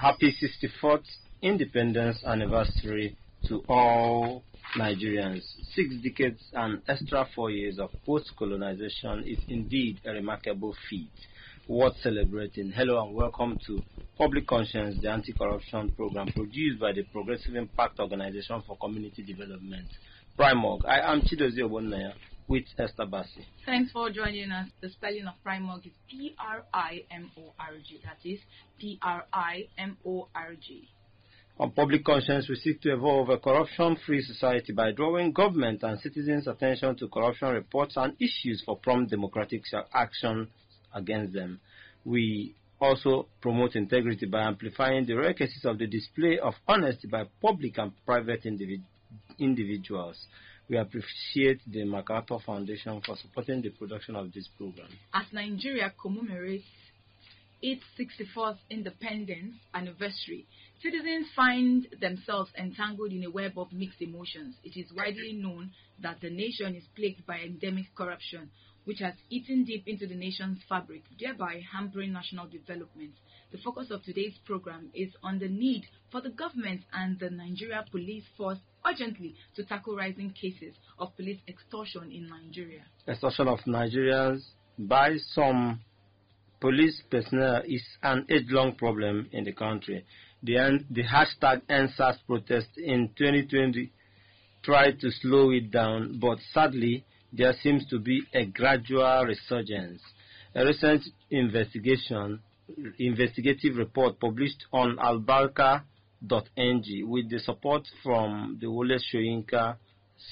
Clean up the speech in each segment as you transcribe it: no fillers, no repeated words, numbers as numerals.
Happy 64th Independence Anniversary to all Nigerians. 6 decades and extra 4 years of post-colonization is indeed a remarkable feat worth celebrating. Hello and welcome to Public Conscience, the anti-corruption program produced by the Progressive Impact Organization for Community Development, Primorg. I am Chidozie Obonnaya with Esther Bassi. Thanks for joining us. The spelling of Primorg is P-R-I-M-O-R-G. That is P-R-I-M-O-R-G. On Public Conscience, we seek to evolve a corruption-free society by drawing government and citizens' attention to corruption reports and issues for prompt democratic action against them. We also promote integrity by amplifying the rare cases of the display of honesty by public and private individuals. We appreciate the MacArthur Foundation for supporting the production of this program. As Nigeria commemorates its 64th independence anniversary, citizens find themselves entangled in a web of mixed emotions. It is widely known that the nation is plagued by endemic corruption, which has eaten deep into the nation's fabric, thereby hampering national development. The focus of today's program is on the need for the government and the Nigeria Police Force urgently to tackle rising cases of police extortion in Nigeria. Extortion of Nigerians by some police personnel is an age-long problem in the country. The hashtag EndSARS protest in 2020 tried to slow it down, but sadly, there seems to be a gradual resurgence. A recent investigative report published on albarka.ng with the support from the Wole Soyinka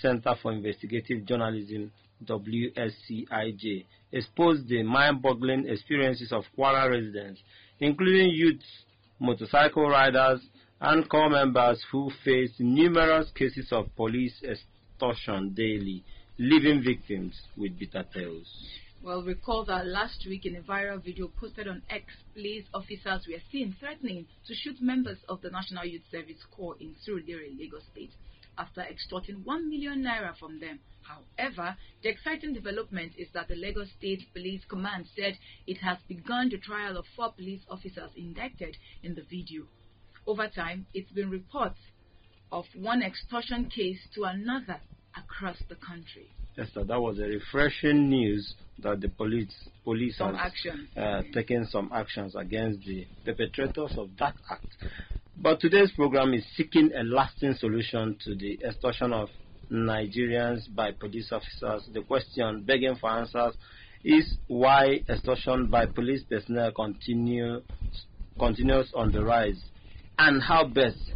Center for Investigative Journalism, WSCIJ, exposed the mind-boggling experiences of Kwara residents, including youths, motorcycle riders, and corps members who face numerous cases of police extortion daily, leaving victims with bitter tales. Well, recall that last week in a viral video posted on X, police officers were seen threatening to shoot members of the National Youth Service Corps in Surulere, Lagos State, after extorting 1 million naira from them. However, the exciting development is that the Lagos State Police Command said it has begun the trial of 4 police officers indicted in the video. Over time, it's been reports of one extortion case to another across the country. Yes, sir, that was a refreshing news that the police has taken some actions against the perpetrators of that act. But today's program is seeking a lasting solution to the extortion of Nigerians by police officers. The question begging for answers is why extortion by police personnel continues on the rise, and how best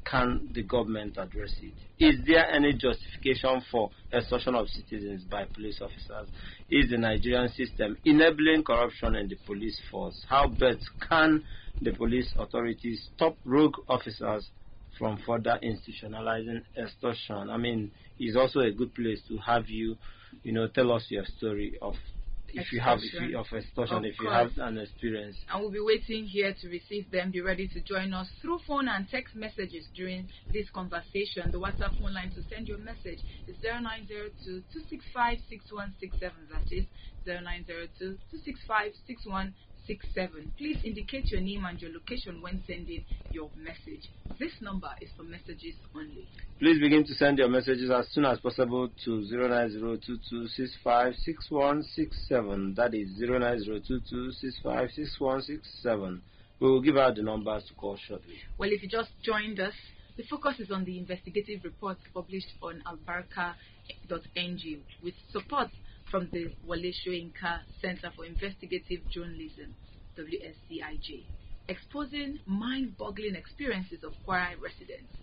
can the government address it? Is there any justification for extortion of citizens by police officers? Is the Nigerian system enabling corruption in the police force? How best can the police authorities stop rogue officers from further institutionalizing extortion? I mean, it's also a good place to have you, tell us your story of extortion, if you have an experience. And we'll be waiting here to receive them. Be ready to join us through phone and text messages during this conversation. The WhatsApp phone line to send your message is 0902-265-6167. That is 0902-265-6167. Please indicate your name and your location when sending your message. This number is for messages only. Please begin to send your messages as soon as possible to 09022656167. That is 09022656167. We will give out the numbers to call shortly. Well, if you just joined us, the focus is on the investigative report published on albarka.ng with support from the Wole Soyinka Center for Investigative Journalism, WSCIJ, exposing mind-boggling experiences of Kwara residents,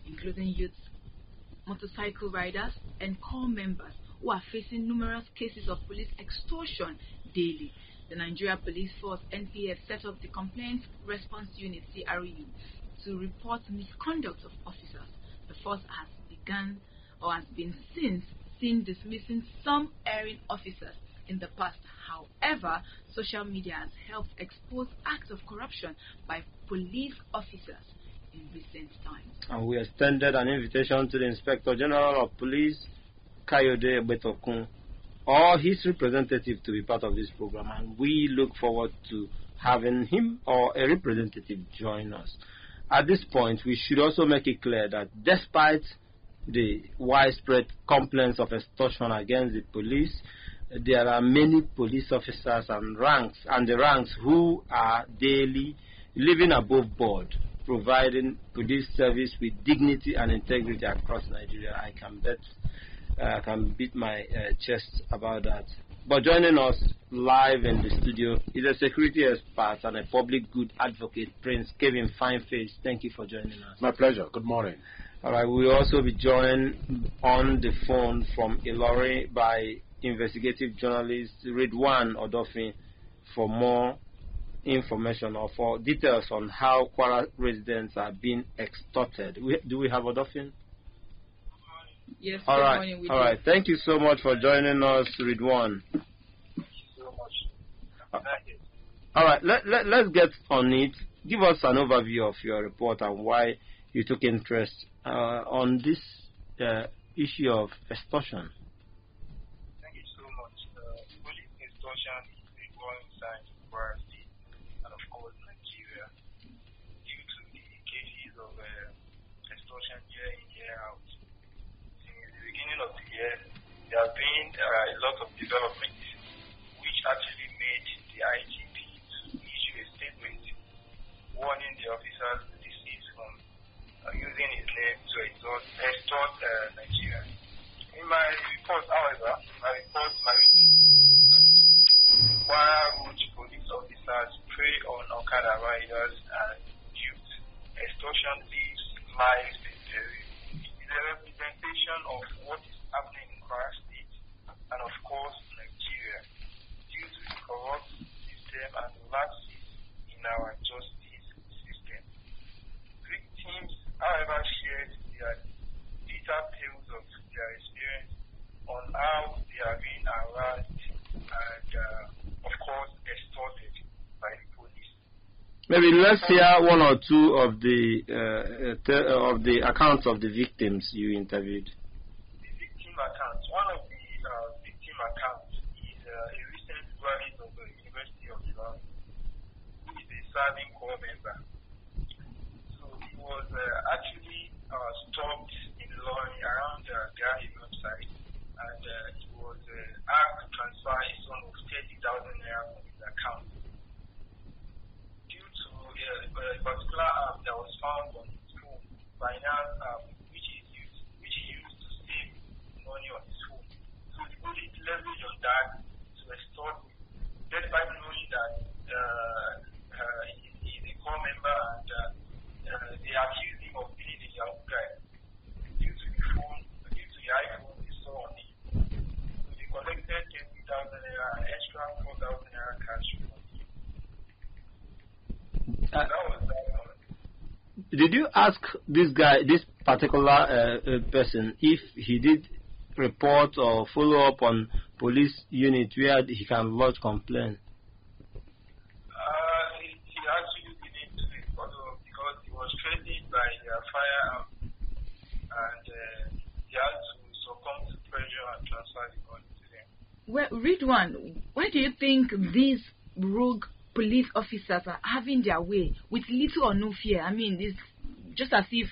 including youths, motorcycle riders, and corps members who are facing numerous cases of police extortion daily. The Nigeria Police Force, NPF, set up the Complaints Response Unit, CRU, to report misconduct of officers. The force has been seen dismissing some erring officers in the past. However, social media has helped expose acts of corruption by police officers in recent times. And we extended an invitation to the Inspector General of Police, Kayode Betokun, or his representative to be part of this program, and we look forward to having him or a representative join us. At this point, we should also make it clear that despite the widespread complaints of extortion against the police, there are many police officers and the ranks who are daily living above board, providing police service with dignity and integrity across Nigeria. I can beat my chest about that. But joining us live in the studio is a security expert and a public good advocate, Prince Kevin Fineface. Thank you for joining us. My pleasure. Good morning. All right, we'll also be joined on the phone from Ilori by investigative journalist Ridwan Odofin for more information or for details on how Kwara residents are being extorted. Do we have Odofin? Yes. All right. All right. Thank you so much for joining us, Ridwan. Thank you so much. All right. Let's get on it. Give us an overview of your report and why you took interest on this issue of extortion. Thank you so much. Police extortion is a growing sign in Kwara State and, of course, Nigeria due to the cases of extortion year in, year out. Since the beginning of the year, there have been a lot of developments which actually made the IGP to issue a statement warning the officers to desist from using his name to extort Nigeria. In my report, however, Kwara Road police officers prey on Okada riders and youth. Extortion leaves lives in peril. It's a representation of what is happening in Kwara State and, of course, Nigeria due to the corrupt system and lapses in our justice system. Victims, however, shared their bitter tales of their experience on how they are being harassed and, of course, extorted by the police. Maybe let's hear one or two of the accounts of the victims you interviewed. The victim accounts. One of the victim accounts is a recent graduate of the University of Iran, who is a serving corps member. So he was actually stopped in Lorry around the Gary website, and he was asked to transfer a sum of 30,000 naira from his account. Due to a particular app that was found on his phone, Binance app, which he used to save money on his phone. So the police leveraged on that to extort him, despite knowing that he is a corps member and they accused him of being a young guy due to the iPhone they saw on him. So they collected 20,000 naira and extra 4,000 naira cash from him. That was that one. Did you ask this particular person, if he did report or follow up on police unit where he can lodge complaint? He actually didn't do it because he was threatened by firearm and he had to succumb to pressure and transfer the money to them. Well, Ridwan, why do you think these rogue police officers are having their way with little or no fear? I mean, it's just as if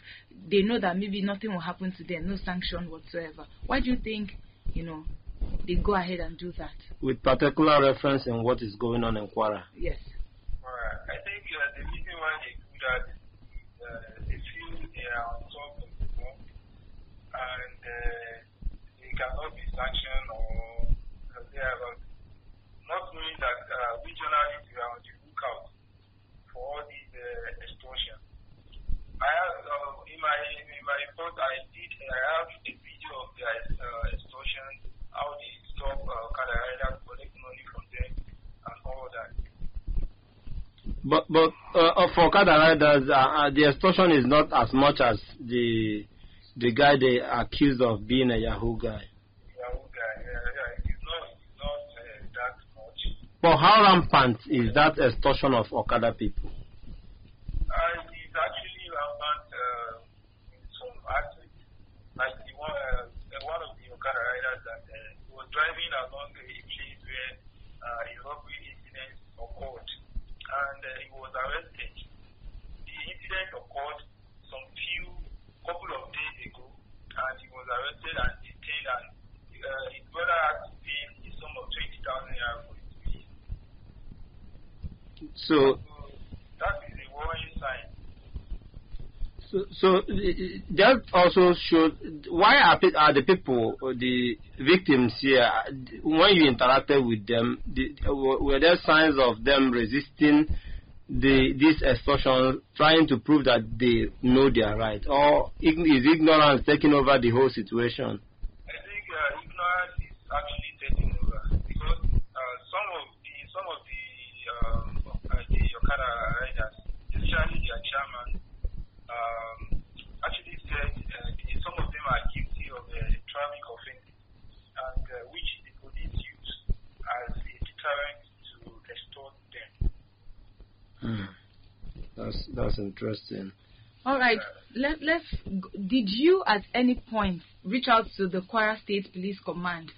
they know that maybe nothing will happen to them, no sanction whatsoever. Why do you think, they go ahead and do that? With particular reference in what is going on in Kwara? Yes. I think the reason why they do that is they feel they are on top of the law and they cannot be sanctioned or thereabout. Not knowing that we journalists are on the lookout for all these extortion. I have in my report I have a video of the extortion, how they stop Okada riders, collect money from them and all that. But for Okada riders, the extortion is not as much as the guy they accused of being a Yahoo guy. Yahoo guy, yeah. It's not that much. But how rampant is that extortion of Okada people? It's actually rampant in some aspects. Like one of the Okada riders that was driving along a place where a robbery incident occurred. So that is a warning sign. So that also showed why are the people, the victims here, when you interacted with them, were there signs of them resisting this extortion, trying to prove that they know their right, or is ignorance taking over the whole situation? I think ignorance is actually taking over, because some of the Okada riders, especially their chairman, actually said some of them are guilty of traffic offenses, and which the police use as a deterrent to extort them. That's interesting. All right, let's. Did you at any point reach out to the Kwara State Police Command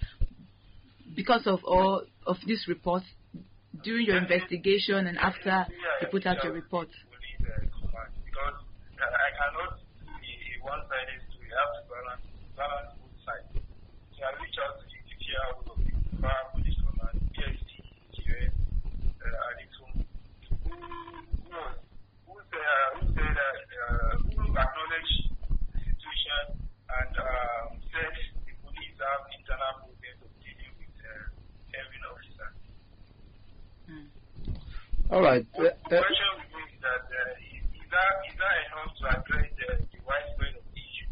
because of all of these reports during your investigation and after you put out your report? Because I cannot be a one-sided story. I have to balance both sides. So I reached out to the DPR of the Kwara Police Command, PST, who acknowledged the situation and said the police have internal problems of dealing with every officer. All right. The question we make is that is that enough to address the widespread of the issue?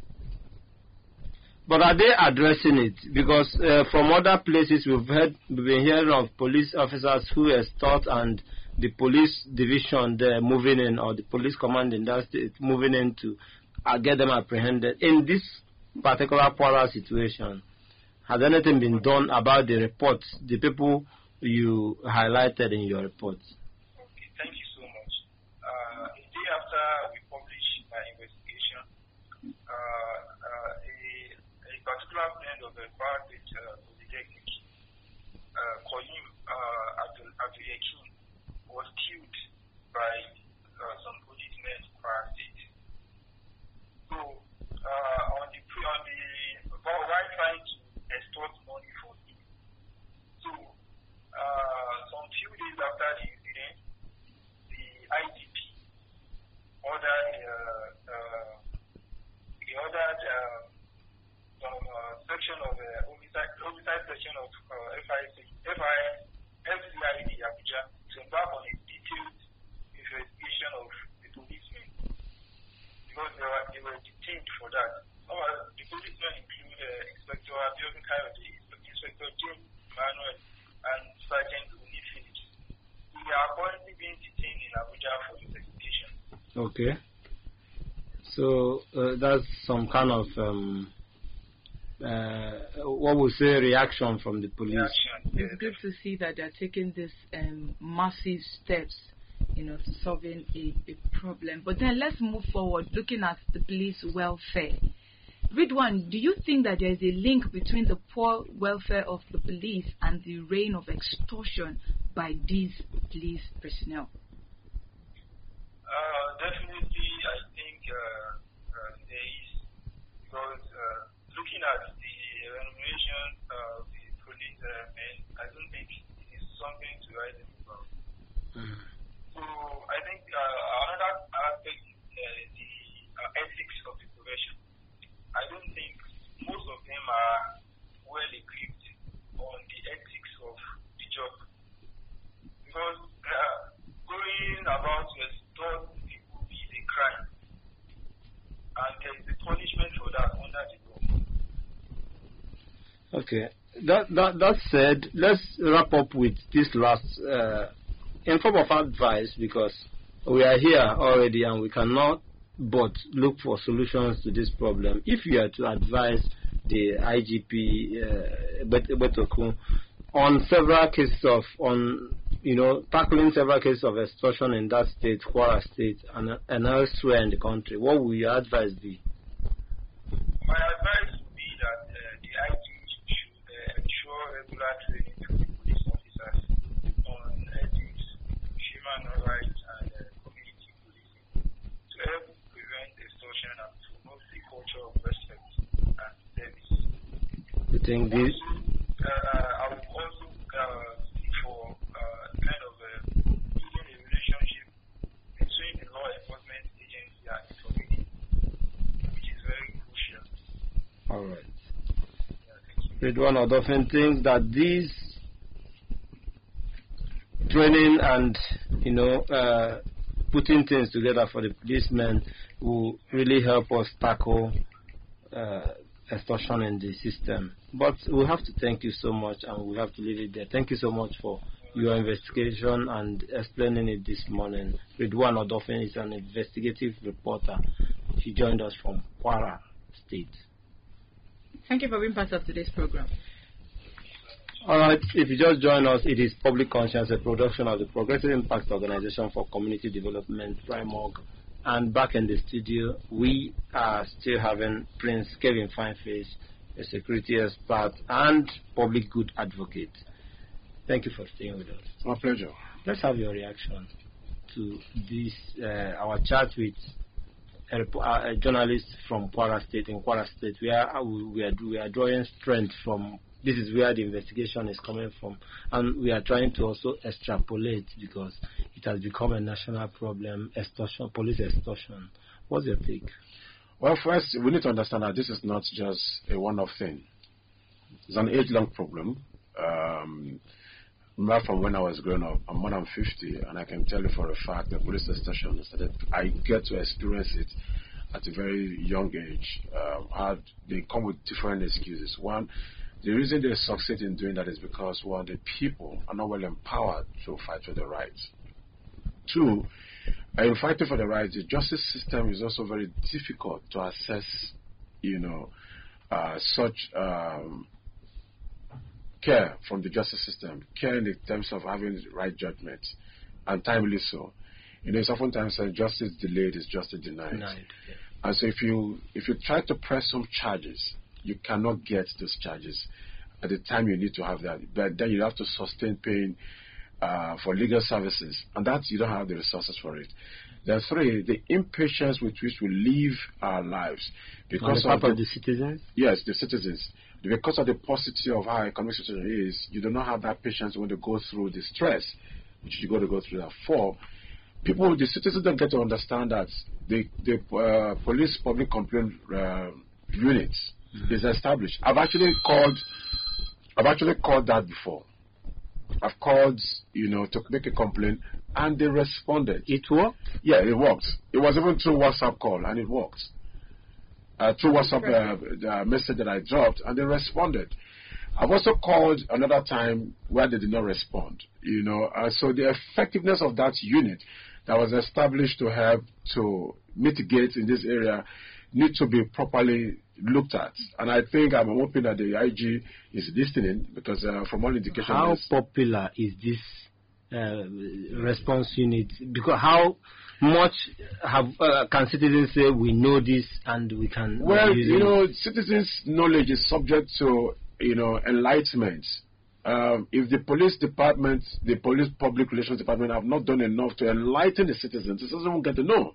But are they addressing it? Because from other places we've been hearing of police officers who extort, and the police division there moving in, or the police command in that state moving in to get them apprehended. In this particular Kwara situation, has anything been done about the reports, the people you highlighted in your reports? Okay, thank you so much. A day after we published my investigation, a particular friend of the Kwara State Polytechnic, Koyim Abdul-Yakin, was killed by some policemen in Kwara State. So, while trying to extort money from him, so some few days after the incident, the IGP ordered some section of homicide section of FCID Abuja to embark on a detailed investigation of the policemen, because they were detained for that. The policemen include Inspector Abiodun Kayode, Inspector James Emmanuel, and Sergeant Uni Phillips. They are currently being detained in Abuja for investigation. Okay. So that's some kind of what we say reaction from the police. It's good to see that they're taking these massive steps, to solving a problem. But then let's move forward, looking at the police welfare. Ridwan, do you think that there is a link between the poor welfare of the police and the reign of extortion by these police personnel? Definitely, I think there is, because looking at the remuneration of the police men, I don't think it is something to write about. So I think another aspect is the ethics of the profession. I don't think most of them are well equipped on the ethics of the job, because going about to extort people is a crime, and there is a punishment for that under the law. Okay. That said, let's wrap up with this last in form of advice, because we are here already and we cannot but look for solutions to this problem. If you are to advise the IGP Betokun on several cases of tackling several cases of extortion in that state, Kwara State, and elsewhere in the country, what will your advice be? My advice would be that the IGP should ensure regular training to the police officers on ethics, human rights, and community policing to help prevent extortion and promote the culture of respect and service. You think this? I would also seek for kind of building a Ridwan Odofin thinks that these training and putting things together for the policemen will really help us tackle extortion in the system. But we have to thank you so much, and we have to leave it there. Thank you so much for your investigation and explaining it this morning. Ridwan Odofin is an investigative reporter. He joined us from Kwara State. Thank you for being part of today's program. All right, if you just join us, it is Public Conscience, a production of the Progressive Impact Organization for Community Development, Primorg. And back in the studio, we are still having Prince Kevin Fineface, a security expert and public good advocate. Thank you for staying with us. My pleasure. Let's have your reaction to this, our chat with a journalist from Kwara State. In Kwara State, we are drawing strength from. This is where the investigation is coming from, and we are trying to also extrapolate because it has become a national problem. Extortion, police extortion. What's your take? Well, first, we need to understand that this is not just a one-off thing. It's an age-long problem. Right from when I was growing up, I'm more than 50, and I can tell you for a fact that police extortion, I get to experience it at a very young age. They come with different excuses. One, the reason they succeed in doing that is because, one, the people are not well empowered to fight for their rights. Two, in fighting for the rights, the justice system is also very difficult to assess, such care from the justice system, care in the terms of having the right judgment, and timely so. It's oftentimes justice delayed is justice denied. Yeah. And so if you try to press some charges, you cannot get those charges at the time you need to have that. But then you have to sustain paying for legal services, and that you don't have the resources for it. Then three, the impatience with which we live our lives because of the citizens. Yes, the citizens. Because of the paucity of how economic situation is, you do not have that patience when they go through the stress which you got to go through that. Four, the citizens don't get to understand that the police public complaint units is established. I've actually called that before. I've called, to make a complaint, and they responded. It worked? Yeah, it worked. It was even through WhatsApp call, and it worked. Through WhatsApp message that I dropped, and they responded. I've also called another time where they did not respond. So the effectiveness of that unit that was established to help to mitigate in this area need to be properly looked at. And I think I'm hoping that the IG is listening because from all indications. How popular is this response unit? Because how much can citizens say we know this and we can? Well, citizens' knowledge is subject to enlightenment. If the police department, the police public relations department have not done enough to enlighten the citizens won't get to know.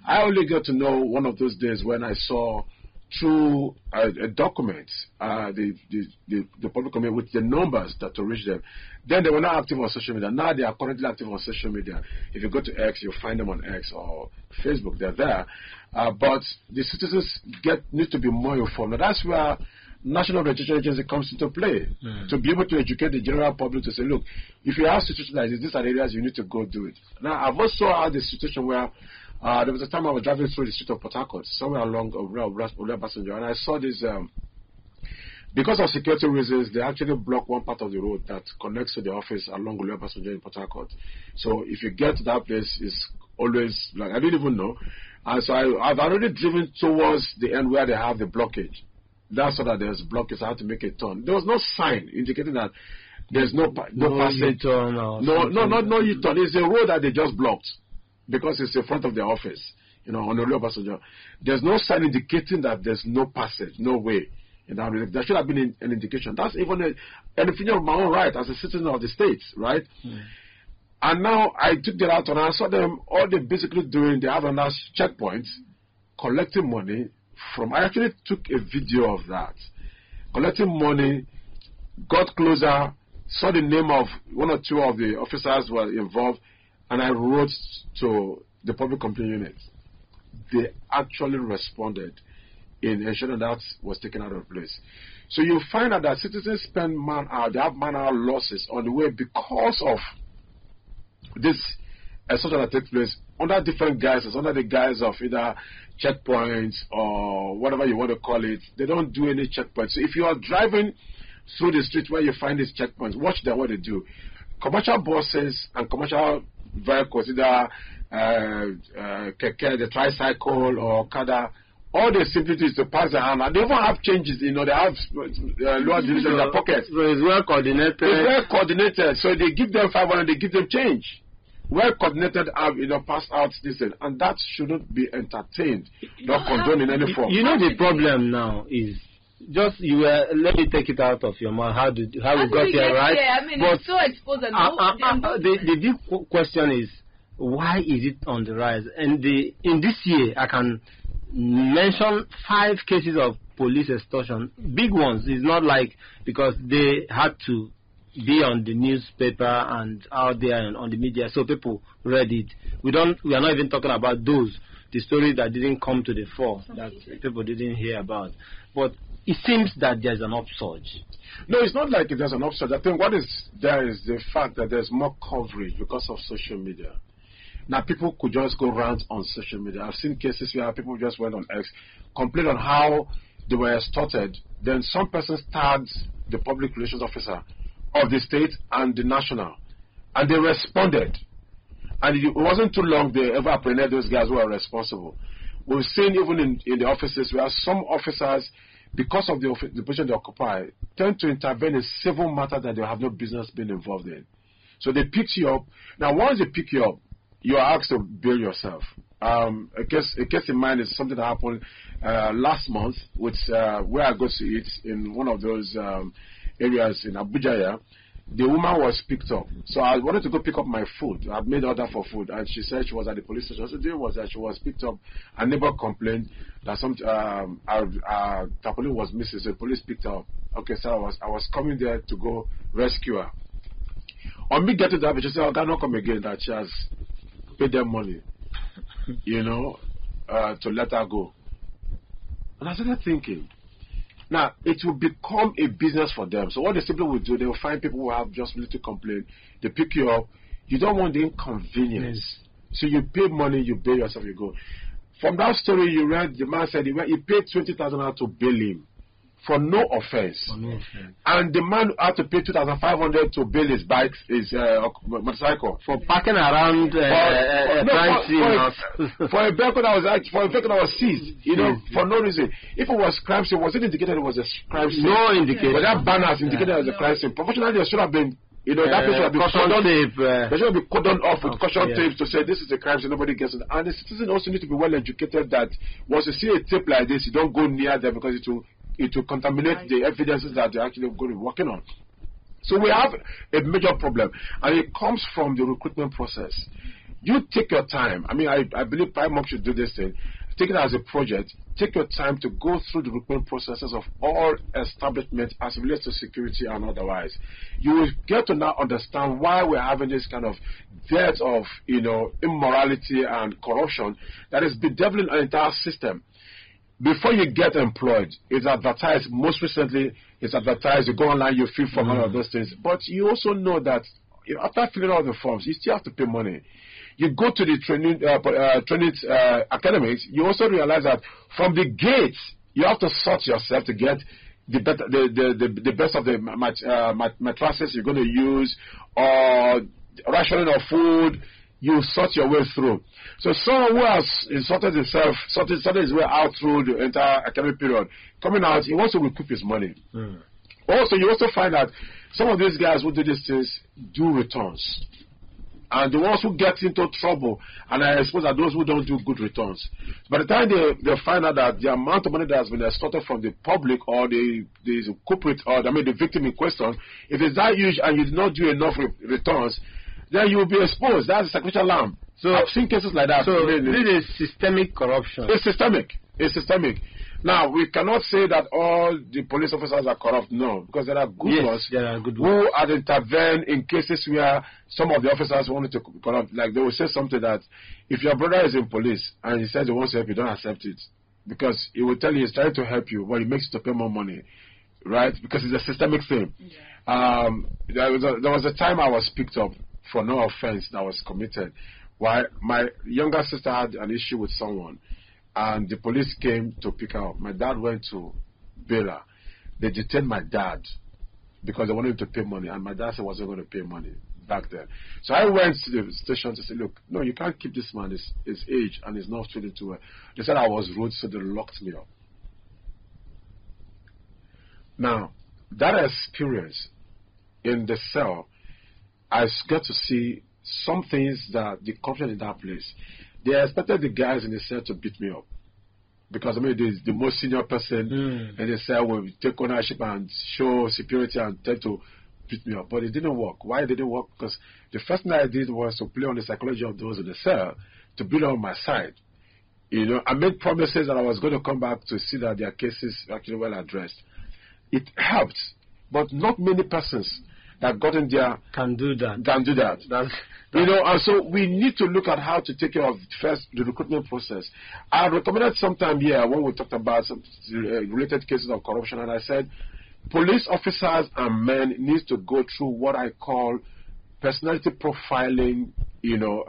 I only got to know one of those days when I saw through a document, the public committee with the numbers that to reach them. Then they were not active on social media. Now they are currently active on social media. If you go to X, you'll find them on X or Facebook. They're there. But the citizens need to be more informed. Now that's where National Registration Agency comes into play to be able to educate the general public to say, look, if you have situations like this, these are the areas you need to go do it. Now I've also had a situation where there was a time I was driving through the street of Port Harcourt, somewhere along Obrassenger, and I saw this. Because of security reasons, they actually block one part of the road that connects to the office along Obrassenger in Port Harcourt. So if you get to that place, it's always like I didn't even know. And so I've already driven towards the end where they have the blockage. That's so that there's blockage. I had to make a turn. There was no sign indicating that there's no passage. U-turn no U-turn. It's a road that they just blocked. Because it's in front of the office, on the Rio Passenger. There's no sign indicating that there's no passage, no way. There should have been an indication. That's even an opinion of my own right as a citizen of the States, right? And now I took that out and I saw them, all they're basically doing, they have a nice checkpoint, collecting money from, I actually took a video of that. Collecting money, got closer, saw the name of one or two of the officers who were involved, and I wrote to the public complaint unit. They actually responded in ensuring that was taken out of place. So you find out that citizens spend man-hour, they have man-hour losses on the way because of this extortion that takes place under different guises, under the guise of either checkpoints or whatever you want to call it. They don't do any checkpoints. So if you are driving through the street where you find these checkpoints, watch them what they do. Commercial buses and commercial vehicles, either keke, the tricycle or kada, all they simply do is to pass their hand, and they even have changes. They have lower division in their pockets. So it's well coordinated. It's well coordinated. So they give them 500, they give them change. Well coordinated, pass out this thing, and that shouldn't be entertained, not condoned in any form. You know the problem now is just let me take it out of your mouth. How we got here, right? Yeah, I mean, but it's so exposed. The big question is, why is it on the rise? And in this year, I can mention 5 cases of police extortion, big ones. It's not like because they had to be on the newspaper and out there and on the media, so people read it. We are not even talking about the stories that didn't come to the fore, that people didn't hear about. But it seems that there's an upsurge. No, it's not like there's an upsurge. I think what is there is the fact that there's more coverage because of social media. Now, people could just go around on social media. I've seen cases where people just went on X, complained on how they were extorted. Then some person tagged the public relations officer of the state and the national, and they responded. And it wasn't too long they ever apprehended those guys who were responsible. We've seen even in the offices where some officers, because of the position they occupy, tend to intervene in civil matters that they have no business being involved in. So they pick you up. Now, once they pick you up, you are asked to bail yourself. A case in mind is something that happened last month, with where I go to eat in one of those areas in Abuja. Yeah, the woman was picked up. So I wanted to go pick up my food. I made order for food, and she said she was at the police station. So the deal was that she was picked up. A neighbor complained that some tarpaulin was missing, so the police picked her up. Okay, so I was coming there to go rescue her. On me getting to that, she said, "I cannot come again." That she has paid them money, to let her go. And I started thinking, now it will become a business for them. So what they simply will do, they will find people who have just little complaint. They pick you up. You don't want the inconvenience. Yes. So you pay money, you bail yourself, you go. From that story you read, the man said he paid 20,000 out to bail him for no offense. And the man had to pay 2,500 to bail his bike, his motorcycle, for parking around crime scene. For a vehicle that was seized, for no reason. If it was crime scene, was it indicated it was a crime scene? No indication. But that banner has indicated it was a crime scene. Professionally, there should have been. That place should have been cordoned tape. There should be cordoned off with caution tapes to say this is a crime, so nobody gets it. And the citizen also need to be well educated that once you see a tape like this, you don't go near them because it will contaminate the evidences that they're actually going to be working on. So we have a major problem, and it comes from the recruitment process. You take your time. I mean, I believe Prime Monk should do this thing. Take it as a project. Take your time to go through the recruitment processes of all establishments as it relates to security and otherwise. You will get to now understand why we're having this kind of dearth of, immorality and corruption that is bedeviling an entire system. Before you get employed, it's advertised. Most recently, it's advertised. You go online, you fill from all of those things. But you also know that after filling all the forms, you still have to pay money. You go to the training academies, you also realize that from the gates, you have to sort yourself to get the best of the mattresses you're going to use, or rationing of food. You sort your way through. So someone who has sorted his way out through the entire academic period, coming out, he wants to recoup his money. Also, you also find that some of these guys who do these things do returns. And the ones who get into trouble, and I suppose are those who don't do good returns. By the time they find out that the amount of money that has been extorted from the public or the culprit, or the victim in question, if it's that huge and you did not do enough returns, then you will be exposed. That's a sacrificial lamb. So I've seen cases like that. So this is systemic corruption. It's systemic. Now, we cannot say that all the police officers are corrupt. No, because there are good ones who had intervened in cases where some of the officers wanted to corrupt. Like they will say something that if your brother is in police and he says he wants to help you, don't accept it. Because he will tell you he's trying to help you, but he makes you to pay more money. right? Because it's a systemic thing. Yeah. There was a time I was picked up for no offense that was committed. Why my younger sister had an issue with someone, and the police came to pick her up. My dad went to bail her. They detained my dad because they wanted him to pay money, and my dad said he wasn't going to pay money back then. So I went to the station to say, look, no, you can't keep this man. His age and he's not feeling too well. They said I was rude, so they locked me up. Now, that experience in the cell, I got to see some things that the corruption in that place. They expected the guys in the cell to beat me up. Because, I mean, the most senior person in the cell will take ownership and show superiority and tend to beat me up. But it didn't work. Why did it work? Because the first thing I did was to play on the psychology of those in the cell to build on my side. You know, I made promises that I was going to come back to see that their cases actually well addressed. It helped, but not many persons that got in there can do that. You know, and so we need to look at how to take care of first the recruitment process. I recommended sometime here when we talked about some related cases of corruption, and I said police officers and men need to go through what I call personality profiling, you know,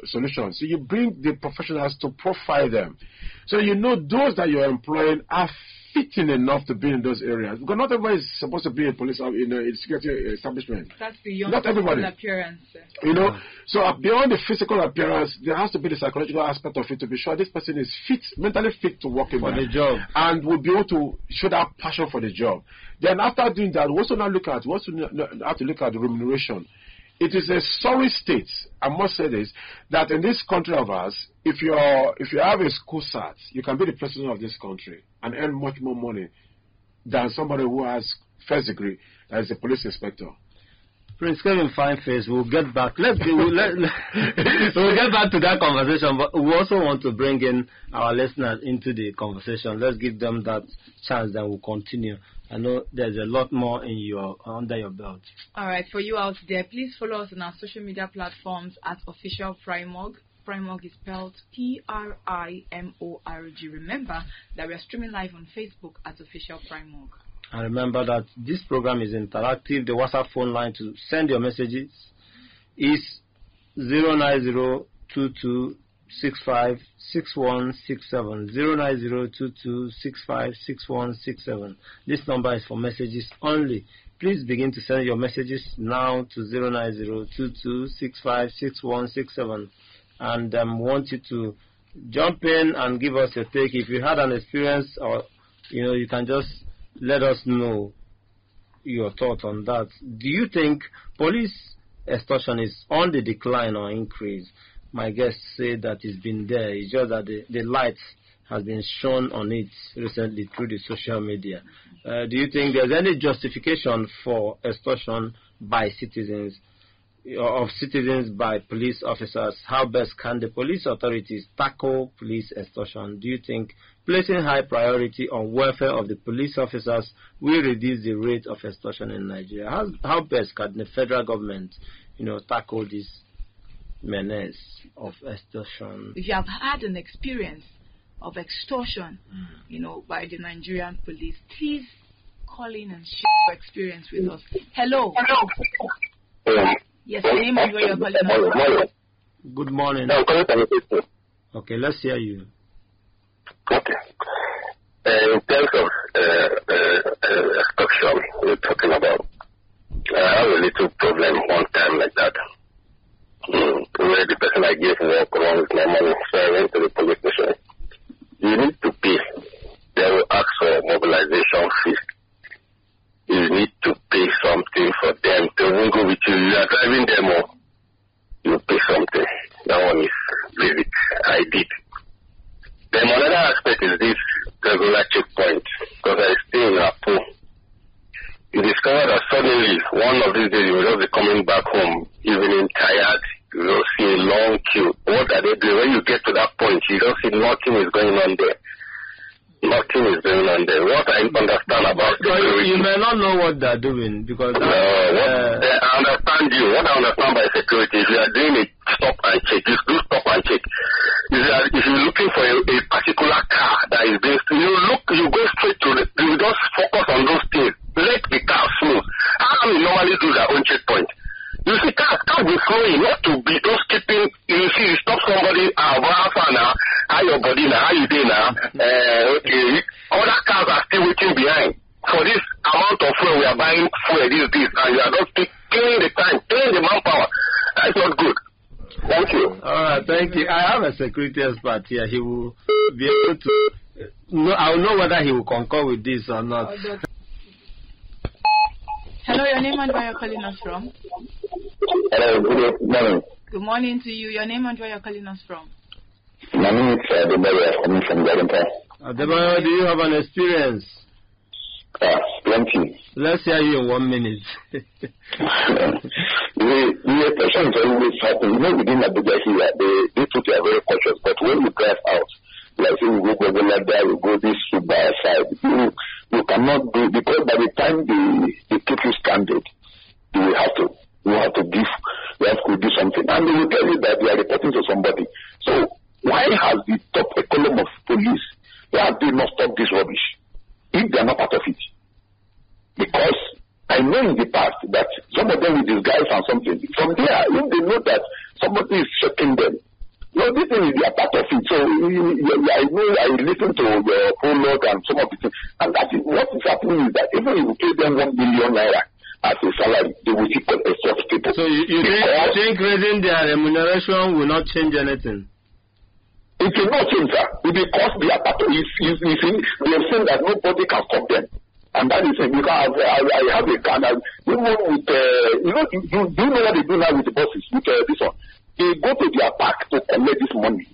solutions. So you bring the professionals to profile them. So you know those that you're employing are fitting enough to be in those areas. Because not everybody is supposed to be a police in a security establishment. That's beyond not everybody. Appearance. You know, so beyond the physical appearance, there has to be the psychological aspect of it to be sure this person is fit, mentally fit to work in the job, and will be able to show that passion for the job. Then after doing that, we also have to look at the remuneration. It is a sorry state, I must say this, that in this country of ours, if you have a school cert, you can be the president of this country and earn much more money than somebody who has first degree as a police inspector. Prince Kevin Fineface, we'll get back. We'll get back to that conversation, but we also want to bring in our listeners into the conversation. Let's give them that chance, then we'll continue. I know there's a lot more under your belt. All right, for you out there, please follow us on our social media platforms at Official Primorg. Primorg is spelled Primorg. Remember that we are streaming live on Facebook at Official Primorg. And remember that this program is interactive. The WhatsApp phone line to send your messages is 09022656167. 09022656167. This number is for messages only. Please begin to send your messages now to 09022656167. And want you to jump in and give us your take. If you had an experience, or you can just let us know your thoughts on that. Do you think police extortion is on the decline or increase? My guests say that it's been there. It's just that the light has been shown on it recently through the social media. Do you think there's any justification for extortion by citizens, by police officers? How best can the police authorities tackle police extortion? Do you think placing high priority on welfare of the police officers will reduce the rate of extortion in Nigeria? How best can the federal government, tackle this menace of extortion? If you have had an experience of extortion, by the Nigerian police, please call in and share your experience with us. Hello. Yes, your name and where you're calling us. Good morning. Okay, let's hear you. Okay. In terms of extortion we're talking about, I have a little problem one time like that. Where the person I gave work wrong with my money, so I went to the police station. You need to pay. They will ask for mobilization fee. You need to pay something for them. They won't go with you. You are driving them or you pay something. That one is basic. I did. Then another aspect is this regular checkpoint. Because I stay in Apo. You discover that suddenly, one of these days, you will just be coming back home, evening tired. You don't see a long queue. What are they doing? When you get to that point, you don't see nothing is going on there. Nothing is going on there. What I understand about security... You may not know what they're doing because... I understand you. What I understand by security, if you are doing a stop and check, you do stop and check. If you're looking for a particular car that is being... You go straight to you just focus on your body now. How you doing now? Okay. Other cars are still waiting behind. For this amount of fuel we are buying fuel, this, and you are not killing the time, killing the manpower. That's not good. Thank you. All right, thank you. I have a security expert here. He will be able to. No, I'll know whether he will concur with this or not. Hello, your name and where you're calling us from? Hello, good morning. Good morning to you. Your name and where you're calling us from? My name is Adebayo. I'm from Garanta. Adebayo, do you have an experience? Plenty. Let's hear you in 1 minute. The extortion is always happening. You know, within Abuja here, they put you very cautious. But when you drive out, like say we go there, we go this by side, you cannot do, because by the time they keep you stranded, you have to do something. And they will tell you that they are reporting to somebody. So why has the top echelon of police, why have they not stopped this rubbish if they are not part of it? Because I know in the past that some of them will disguise and something. From there, if they know that somebody is checking them, this thing is a part of it. So I know I listen to your prologue and some of the things. And that is what is happening is that even if you pay them 1 billion naira as a salary, they will still extort people. So you think raising their remuneration will not change anything? It will not change, sir. Because they are part of it. They have seen that nobody can stop them. And that is it, because I have a car now, even with, do you know what they do now with the buses, with this one? They go to their park to collect this money.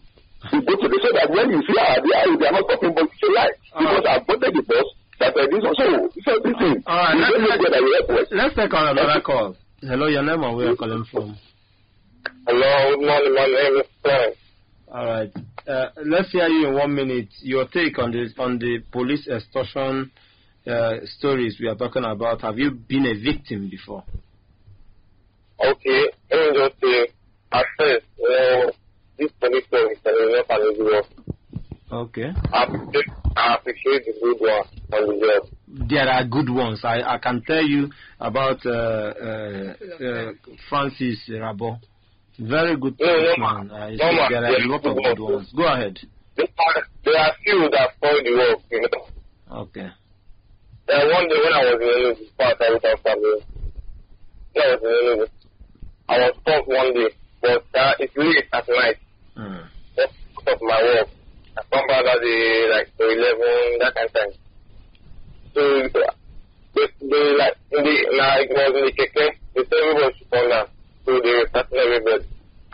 They go to so that when you see they are not talking, but it's a lie. Because I voted the bus, that this one, so this thing. All right, let's take on another call. Hello, your name and where you're calling from? Hello, good morning, my name is Frank. All right, let's hear you in 1 minute. Your take on the police extortion stories we are talking about. Have you been a victim before? Okay, let me just say, at first, this police story is not an easy work. Okay. I appreciate the good one on the job. There are good ones. I can tell you about Francis Rabo. Very good man. There are a lot of good ones. Go ahead. There are few that spoil the work, you know. Okay. One day when I was in Enugu, I was stuck one day, but it's late at night. Just because of my work. I come back at like 11, that kind of time. So they like it was in the keke. They said everybody should come down. So they were starting everybody.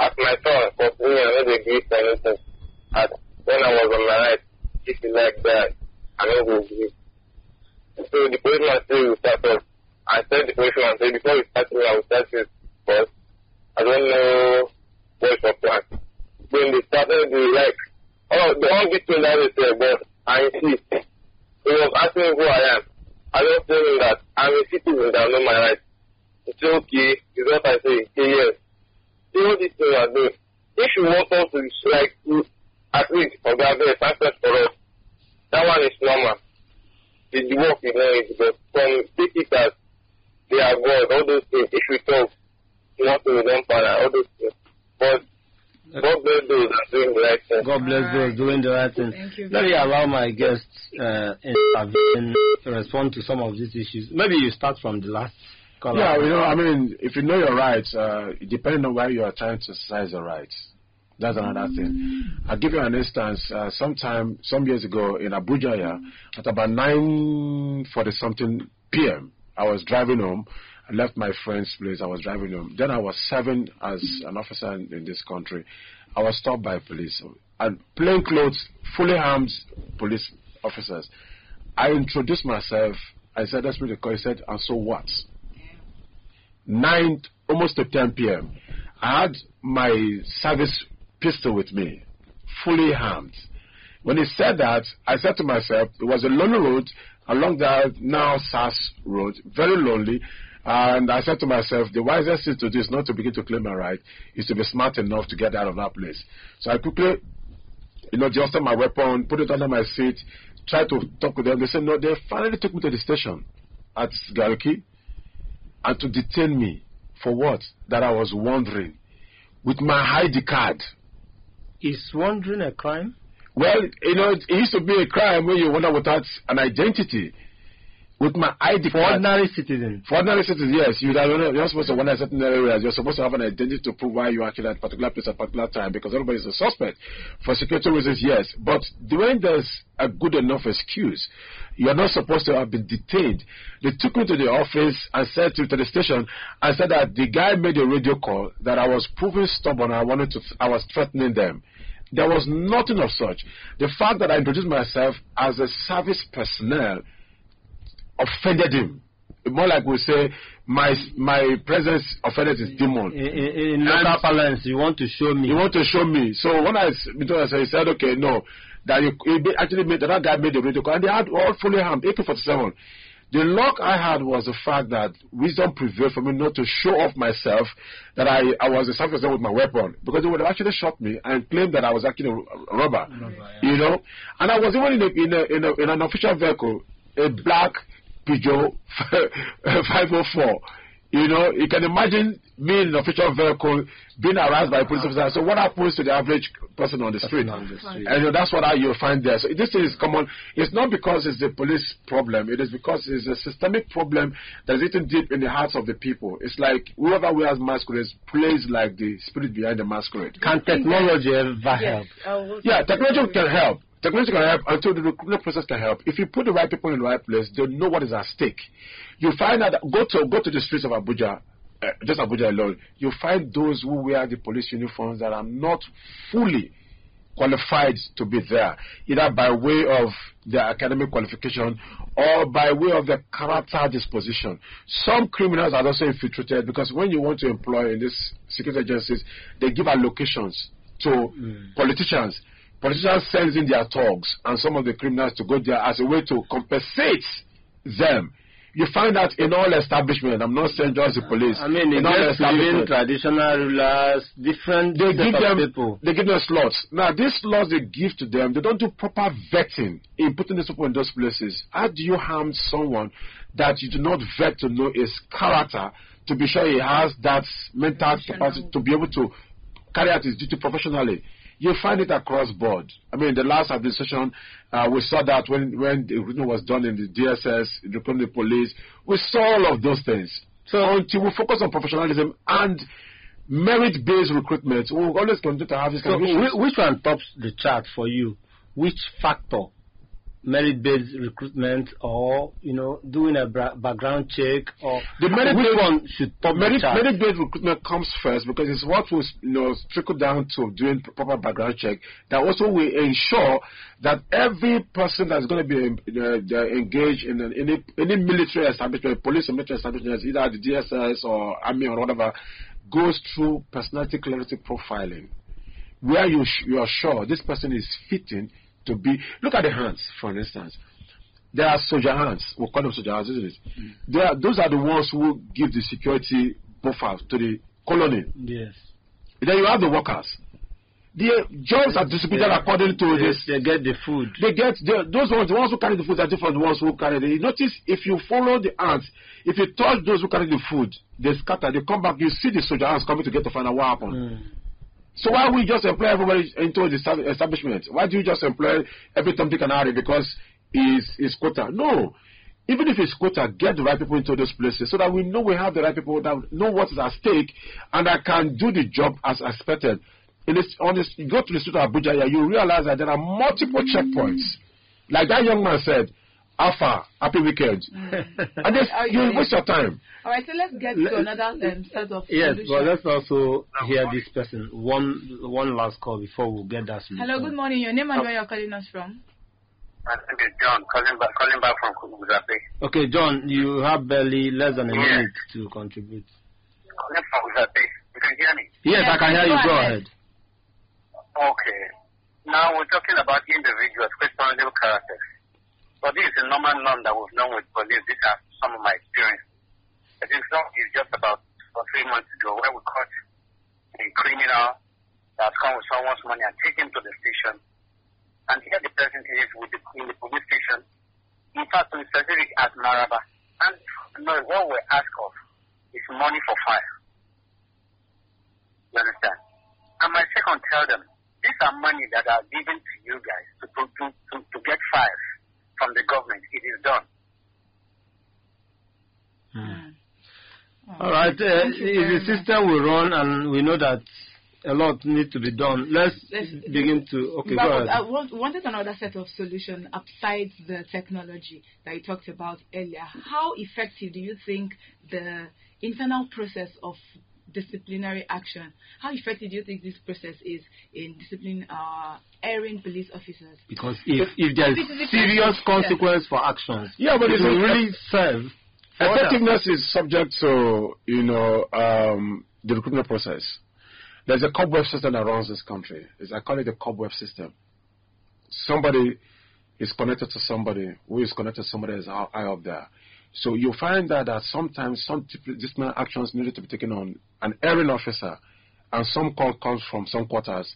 At my turn, for me, I know they greet and anything. And when I was on my right, if you like that, I know who greet. So the policeman said we will start off. I said the policeman said before we start I will start this first. I don't know what's your plan. When they started, they like, they won't get me that they said, but I insist. He was asking me who I am. I just told him that I'm a citizen that I know my rights. He said, okay, is what I say. He said, yes. See what this thing are doing. If you want us to like at least for the success for us, that one is normal. The work is not easy, but from take it as they are God, all those things. If we talk, you want to be done for all those things. But God bless those that are doing the right thing. God bless those doing the right thing. Let me allow my guests to respond to some of these issues. Maybe you start from the last caller. Yeah, if you know your rights, depending on where you are trying to exercise your rights, that's another thing. I'll give you an instance. Some years ago in Abuja, at about 9:40 p.m., I was driving home. I left my friend's place. I was driving home. Then I was serving as an officer in this country. I was stopped by police. And plain clothes, fully armed police officers. I introduced myself. I said, that's really cool. He said, and so what? 9, almost to 10 p.m. I had my service pistol with me, fully armed. When he said that, I said to myself, it was a lonely road along that now SAS road, very lonely. And I said to myself, the wisest thing to do is not to begin to claim my right, is to be smart enough to get out of that place. So I quickly, adjusted my weapon, put it under my seat, tried to talk with them. They said, no, they finally took me to the station at Gariki and to detain me for what? That I was wandering with my ID card. Is wandering a crime? Well, it used to be a crime when you wander without an identity. With my ID for ordinary citizens. For ordinary citizens, yes. You're not supposed to wander in certain areas. You're supposed to have an identity to prove why you're actually at a particular place at a particular time, because everybody is a suspect. For security reasons, yes. But when there's a good enough excuse, you're not supposed to have been detained. They took me to the office and said to the station and said that the guy made a radio call that I was proving stubborn and I was threatening them. There was nothing of such. The fact that I introduced myself as a service personnel offended him. More like we say, my presence offended his demon. In local parlance, you want to show me. You want to show me. So when I he said, okay, no, that that guy made the radio call, and they had all fully armed AK-47. The luck I had was the fact that wisdom prevailed for me not to show off myself that I was a service with my weapon, because they would have actually shot me and claimed that I was actually a robber. Yeah. And I was even in an official vehicle, a black Peugeot 504. You can imagine me in an official vehicle being harassed by a police officer. So what happens to the average person on the street? And that's what you'll find there. So this thing is common. It's not because it's the police problem. It is because it's a systemic problem that is eaten deep in the hearts of the people. It's like whoever wears masquerades plays like the spirit behind the masquerade. Can technology ever help? Yeah, technology can help. Technology can help until the recruitment process can help. If you put the right people in the right place, they'll know what is at stake. You find out that go to the streets of Abuja, just Abuja alone, you find those who wear the police uniforms that are not fully qualified to be there, either by way of their academic qualification or by way of their character disposition. Some criminals are also infiltrated, because when you want to employ in these security agencies, they give allocations to politicians. Politicians send in their thugs and some of the criminals to go there as a way to compensate them. You find that in all establishments, I'm not saying just the police. I mean, in all establishments, traditional rulers, different people. They give them slots. Now, these slots they give to them, they don't do proper vetting in putting these people in those places. How do you harm someone that you do not vet to know his character, to be sure he has that mental capacity to be able to carry out his duty professionally? You find it across board. I mean, the last administration, we saw that when the recruitment was done in the DSS, the police, we saw all of those things. So until we focus on professionalism and merit-based recruitment, we will always continue to have this kind of issues. Which one tops the chart for you? Which factor? Merit-based recruitment, or doing a background check, or which one should top the chart? Merit-based recruitment comes first, because it's what will trickle down to doing proper background check. That also will ensure that every person that's going to be engaged in any military establishment, police or military establishment, either the DSS or army or whatever, goes through personality clarity profiling, where you are sure this person is fitting to be. Look at the hands, for instance. There are soldier hands. We call them soldier hands, isn't it? Those are the ones who give the security buffer to the colony. Yes. Then you have the workers. The jobs are distributed according to this. They get the food. They get those ones. The ones who carry the food are different from the ones who carry the. You notice if you follow the ants, if you touch those who carry the food, they scatter. They come back. You see the soldier ants coming to get to find out what happened. So why we just employ everybody into the establishment? Why do you just employ every Tom, Dick, and Harry because it's quota? No. Even if it's quota, get the right people into those places so that we know we have the right people that know what is at stake and that can do the job as expected. You go to the street of Abuja, you realize that there are multiple checkpoints. Like that young man said, Alpha, happy weekend. And you waste your time. All right, so let's get to another set of yes, but let's also hear this person. One last call before we get that. Hello, good morning. Your name and where you're calling us from? My name is John, calling back from Uzape. Okay, John, you have barely less than a minute to contribute. Calling from Uzape. You can hear me? Yes, I can hear you. Go ahead. Okay. Now we're talking about individuals, questionable characters. But this is a normal norm that we've known with police. These are some of my experiences. I think it's just about 3 months ago where we caught a criminal that's come with someone's money and taken to the station. And here the person is in the police station. In fact, to be specific, at Maraba. And what we ask of is money for fire. You understand? And my second tell them, these some money that are given to you guys to get files from the government. It is done. All right. If the system will run, and we know that a lot needs to be done, let's begin to. Okay, go ahead. I wanted another set of solutions aside the technology that you talked about earlier. How effective do you think the internal process of disciplinary action, how effective do you think this process is in disciplining erring police officers? Because if there is serious consequence for actions, but it will really serve. Effectiveness is subject to, the recruitment process. There's a cobweb system that runs this country. I call it the cobweb system. Somebody is connected to somebody who is connected to somebody that is high up there. So you find that sometimes some disciplinary actions needed to be taken on an erring officer, and some call comes from some quarters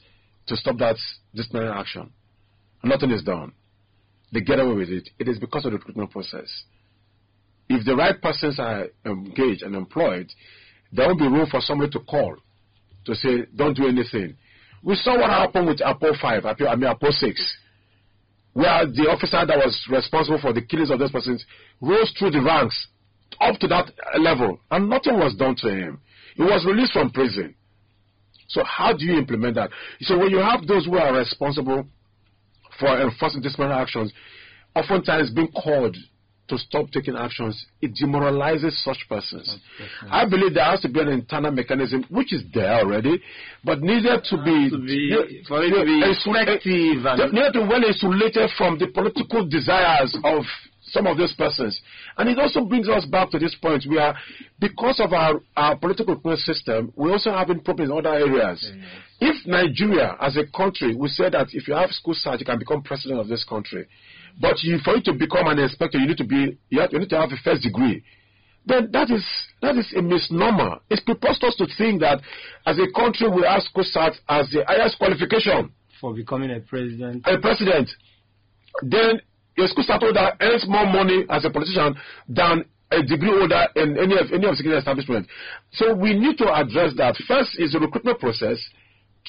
to stop that disciplinary action. Nothing is done. They get away with it. It is because of the recruitment process. If the right persons are engaged and employed, there won't be room for somebody to call to say, don't do anything. We saw what happened with Apo 6, where the officer that was responsible for the killings of those persons rose through the ranks up to that level, and nothing was done to him. He was released from prison. So how do you implement that? So when you have those who are responsible for enforcing disciplinary actions, oftentimes being called to stop taking actions, it demoralizes such persons. I believe there has to be an internal mechanism, which is there already, but needed to be effective and needed to be well insulated from the political desires of some of those persons. And it also brings us back to this point where, because of our political system, we're also having problems in other areas. If Nigeria, as a country, we say that if you have school cert, you can become president of this country. But for you to become an inspector, you need to have a first degree. Then that is a misnomer. It's preposterous to think that as a country we have school cert as the highest qualification for becoming a president. Then your school cert holder earns more money as a politician than a degree holder in any of security establishment. So we need to address that. First is the recruitment process.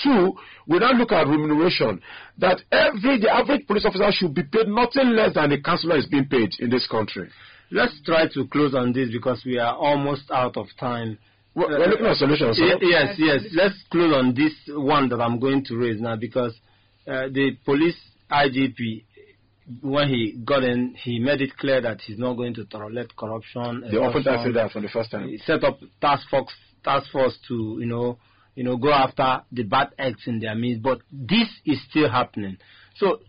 Two, we now look at remuneration. That the average police officer should be paid nothing less than a councillor is being paid in this country. Let's try to close on this because we are almost out of time. We're looking at solutions. Yes. Let's close on this one that I'm going to raise now, because the police IGP, when he got in, he made it clear that he's not going to tolerate corruption. They often say that for the first time. He set up task force to go after the bad acts in their midst, but this is still happening. So,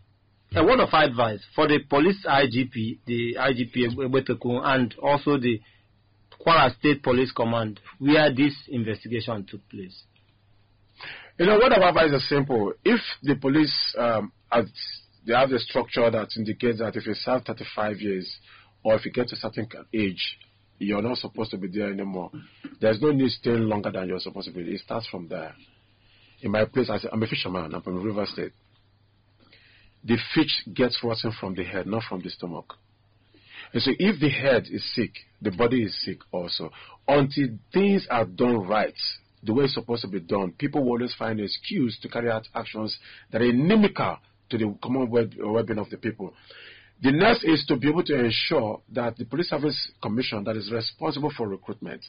a word of advice for the police IGP, the IGP Ebweteku, and also the Kwara State Police Command, where this investigation took place. Word of advice is simple. If the police they have a structure that indicates that if you serve 35 years or if you get to a certain age, you're not supposed to be there anymore. There's no need staying longer than you're supposed to be. It starts from there. In my place, I'm a fisherman. I'm from River State. The fish gets rotten from the head, not from the stomach. And so if the head is sick, the body is sick also. Until things are done right, the way it's supposed to be done, people will always find an excuse to carry out actions that are inimical to the common well-being of the people. The next is to be able to ensure that the Police Service Commission that is responsible for recruitment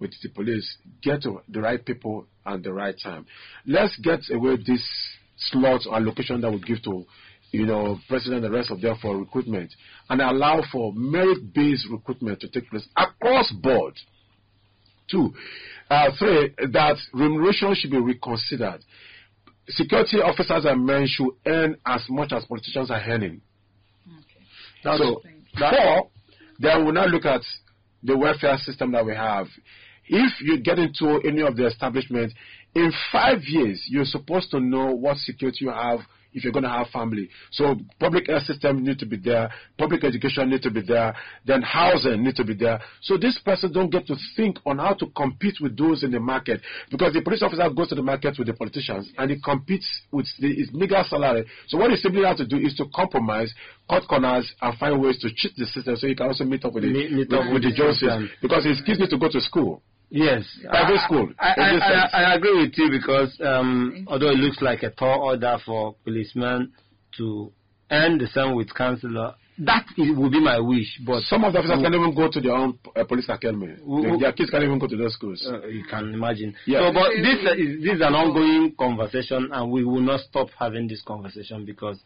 with the police get to the right people at the right time. Let's get away this slots or allocation that we give to president and the rest of them for recruitment, and allow for merit-based recruitment to take place across board. 2, 3, that remuneration should be reconsidered. Security officers and men should earn as much as politicians are earning. Okay. So, 4, then we'll now look at the welfare system that we have. If you get into any of the establishments, in 5 years, you're supposed to know what security you have if you're going to have family. So public health system need to be there, public education need to be there, then housing need to be there. So this person don't get to think on how to compete with those in the market, because the police officer goes to the market with the politicians and he competes with his meager salary. So what he simply has to do is to compromise, cut corners, and find ways to cheat the system so he can also meet up with the Joneses, because his kids need to go to school. Yes, private school. I agree with you because although it looks like a tall order for policemen to end the same with councillor, that would be my wish. But some of the officers can't even go to their own police academy. Their kids can't even go to those schools. You can imagine. Yeah. So, but this is an ongoing conversation, and we will not stop having this conversation because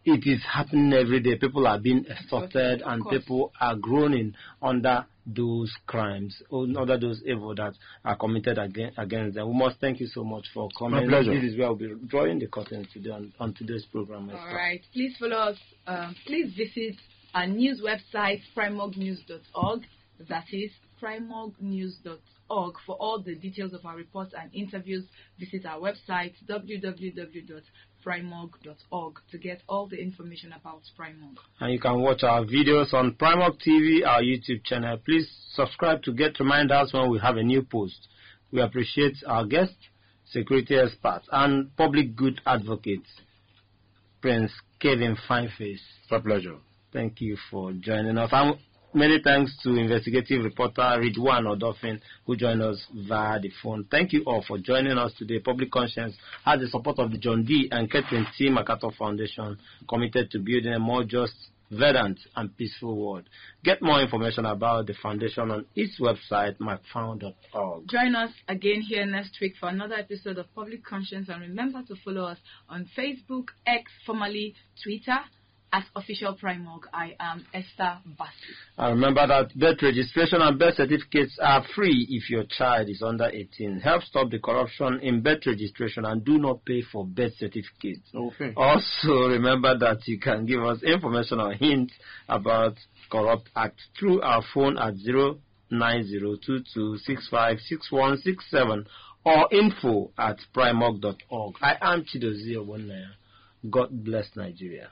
it is happening every day. People are being extorted, and people are groaning under those crimes, under those evil that are committed against them. We must thank you so much for coming. My pleasure. This is where we'll be drawing the curtain today on today's program. All right. Please follow us. Please visit our news website, primognews.org. That is primognews.org. For all the details of our reports and interviews, visit our website, www.primog.org, to get all the information about Primog. And you can watch our videos on Primog TV, our YouTube channel. Please subscribe to get reminders when we have a new post. We appreciate our guests, security experts, and public good advocates, Prince Kevin Fineface. My pleasure. Thank you for joining us. And many thanks to investigative reporter Ridwan Odofin, who joined us via the phone. Thank you all for joining us today. Public Conscience has the support of the John D. and Catherine T. MacArthur Foundation, committed to building a more just, verdant, and peaceful world. Get more information about the foundation on its website, myfound.org. Join us again here next week for another episode of Public Conscience, and remember to follow us on Facebook, X, formerly Twitter, as Official Primog. I am Esther Bassi. And remember that birth registration and birth certificates are free if your child is under 18. Help stop the corruption in birth registration and do not pay for birth certificates. Okay. Also, remember that you can give us information or hints about corrupt acts through our phone at 09022656167 or info@primog.org. I am Chidozie Ogbonnaya. God bless Nigeria.